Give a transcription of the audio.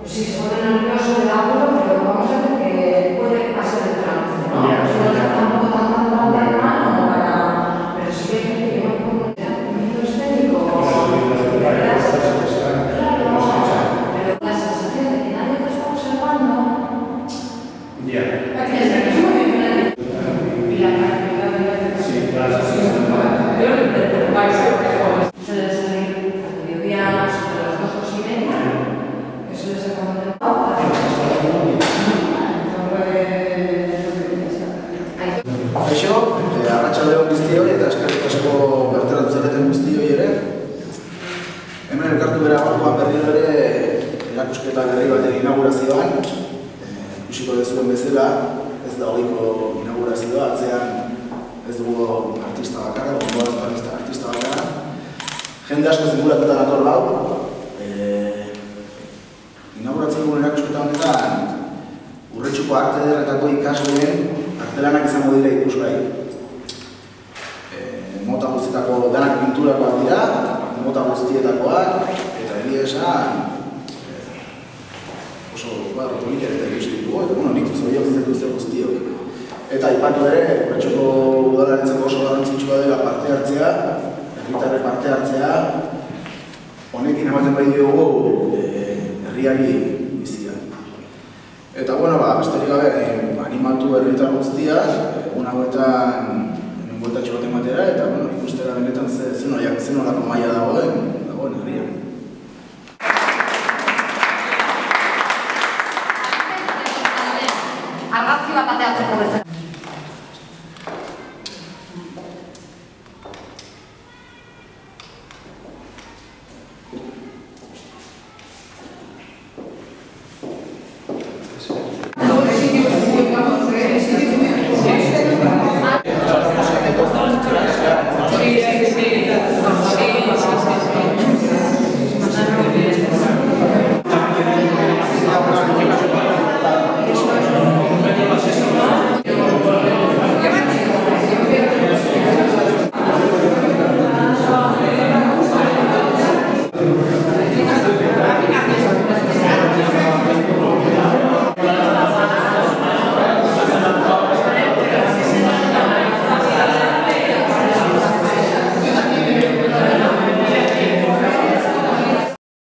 Si se pone nervioso, le da apuro, pero vamos a ver que puede pasar el trance, ¿no? Tampoco tan mal como para... Pero sí que hay gente que lleva un poco de miedo escénico. Claro, pero la sensación de que nadie te está observando... Es muy diferente. Y la práctica de... Sí, claro, sí. Yo lo intento, vais a ver. Suele salir a mediodía sobre las 2:30. Suele ser cuando te pauta. Kaixo, arratsalde on guztioi eta eskerrik asko bertaratu zareten guztioi ere. Hemen elkartu gara gaurkoan berriro ere erakusketa berri baten inaugurazioan. Ikusiko duzuen bezala, ez da ohiko inaugurazioa, atzean ez dugu artista bakarra, artista bakarra. Jende asko zinguratuta dator hau. Inauguratzen dugun erakusketa honetan, Urretxuko arte ederretako ikasleen artelanak izango dira ikusgai. Mota guztietako danak pinturakoak dira, mota guztietakoak, eta egia esan oso politak eta ikusi ditugu, eta nik zoiok zituzte guztiok. Eta aipatu ere, Urretxuko udalarentzako oso garrantzitsua dela parte hartzea, herritarre parte hartzea, honekin ematen bai diogu herriari bizia. Eta, besterik gabe, animatu herritar guztiak, egun hauetan